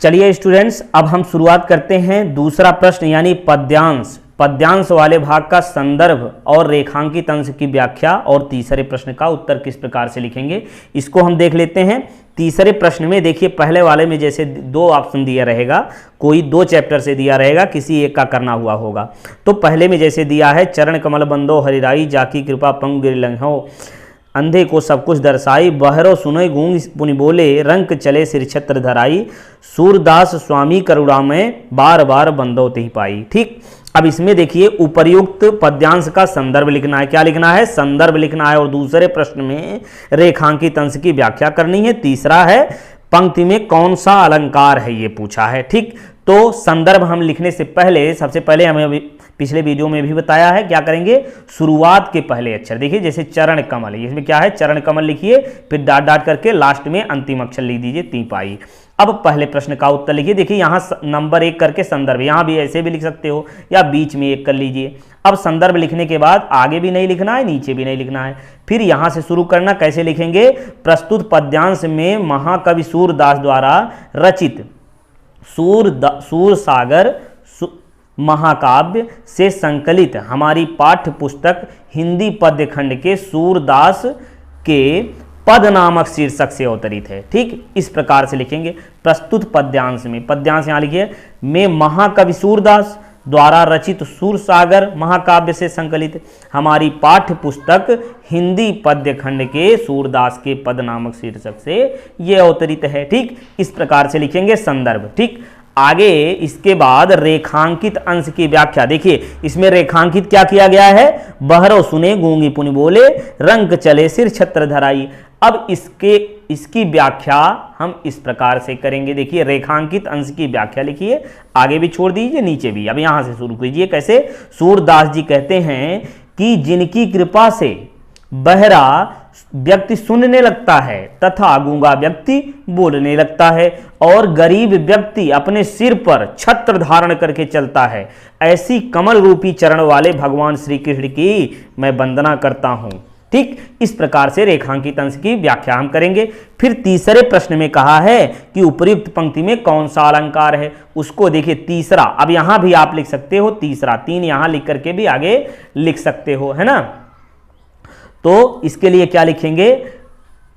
चलिए स्टूडेंट्स, अब हम शुरुआत करते हैं दूसरा प्रश्न यानी पद्यांश। पद्यांश वाले भाग का संदर्भ और रेखांकित अंश की व्याख्या और तीसरे प्रश्न का उत्तर किस प्रकार से लिखेंगे, इसको हम देख लेते हैं। तीसरे प्रश्न में देखिए, पहले वाले में जैसे दो ऑप्शन दिया रहेगा, कोई दो चैप्टर से दिया रहेगा, किसी एक का करना हुआ होगा। तो पहले में जैसे दिया है, चरण कमल बंदो हरिराई, जाकी कृपा पंग गिरलंघो, अंधे को सब कुछ दर्शाई, बहरो सुनय गूंग पुनि बोले, रंक चले सिर छत्र धराई, सूरदास स्वामी करुणामय, बार बार बंदो तिहि पाई। ठीक, अब इसमें देखिए उपर्युक्त पद्यांश का संदर्भ लिखना है। क्या लिखना है? संदर्भ लिखना है। और दूसरे प्रश्न में रेखांकित अंश की व्याख्या करनी है। तीसरा है पंक्ति में कौन सा अलंकार है, ये पूछा है। ठीक, तो संदर्भ हम लिखने से पहले, सबसे पहले हमें पिछले वीडियो में भी बताया है, क्या करेंगे? शुरुआत के पहले अक्षर देखिए, जैसे चरण कमल, इसमें क्या है? चरण कमल लिखिए, फिर डॉट डॉट करके लास्ट में अंतिम अक्षर लिख दीजिए ती पाई। अब पहले प्रश्न का उत्तर लिखिए। देखिए यहाँ नंबर 1 करके संदर्भ, यहाँ भी ऐसे भी लिख सकते हो या बीच में 1 कर लीजिए। अब संदर्भ लिखने के बाद आगे भी नहीं लिखना है, नीचे भी नहीं लिखना है, फिर यहाँ से शुरू करना। कैसे लिखेंगे? प्रस्तुत पद्यांश में महाकवि सूरदास द्वारा रचित सूरसागर महाकाव्य से संकलित हमारी पाठ्य पुस्तक हिंदी पद्य खंड के सूरदास के पद नामक शीर्षक से अवतरित है। ठीक, इस प्रकार से लिखेंगे प्रस्तुत पद्यांश में। पद्यांश यहाँ लिखिए, में महाकवि सूरदास द्वारा रचित सूरसागर महाकाव्य से संकलित हमारी पाठ्य पुस्तक हिंदी पद्य खंड के सूरदास के पद नामक शीर्षक से ये अवतरित है। ठीक, इस प्रकार से लिखेंगे संदर्भ। ठीक, आगे इसके बाद रेखांकित अंश की व्याख्या। देखिए इसमें रेखांकित क्या किया गया है? बहरो सुने गूंगी पुनि बोले, रंक चले सिर छत्र धराई। अब इसकी व्याख्या हम इस प्रकार से करेंगे। देखिए रेखांकित अंश की व्याख्या लिखिए, आगे भी छोड़ दीजिए, नीचे भी। अब यहां से शुरू कीजिए। कैसे? सूरदास जी कहते हैं कि जिनकी कृपा से बहरा व्यक्ति सुनने लगता है तथा गूंगा व्यक्ति बोलने लगता है और गरीब व्यक्ति अपने सिर पर छत्र धारण करके चलता है, ऐसी कमल रूपी चरण वाले भगवान श्री कृष्ण की मैं वंदना करता हूं। ठीक, इस प्रकार से रेखांकित अंश की व्याख्या हम करेंगे। फिर तीसरे प्रश्न में कहा है कि उपर्युक्त पंक्ति में कौन सा अलंकार है, उसको देखिए तीसरा। अब यहां भी आप लिख सकते हो तीसरा, 3 यहां लिख करके भी आगे लिख सकते हो, है ना। तो इसके लिए क्या लिखेंगे?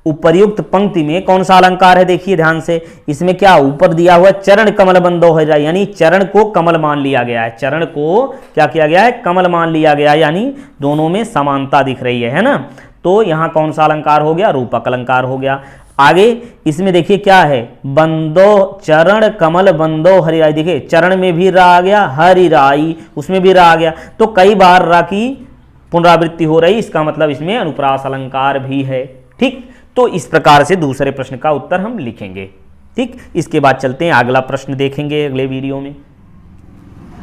उपर्युक्त पंक्ति में कौन सा अलंकार है, देखिए ध्यान से। इसमें क्या ऊपर दिया हुआ चरण कमल बंदो है, यानी चरण को कमल मान लिया गया है। चरण को क्या किया गया है? कमल मान लिया गया है, यानी दोनों में समानता दिख रही है ना। तो यहां कौन सा अलंकार हो गया? रूपक अलंकार हो गया। आगे इसमें देखिए क्या है? बंदो चरण कमल बंदो हरिराई। देखिए चरण में भी रा आ गया, हरिराई उसमें भी रा आ गया, तो कई बार रा की पुनरावृत्ति हो रही, इसका मतलब इसमें अनुप्रास अलंकार भी है। ठीक, तो इस प्रकार से दूसरे प्रश्न का उत्तर हम लिखेंगे। ठीक, इसके बाद चलते हैं, अगला प्रश्न देखेंगे अगले वीडियो में।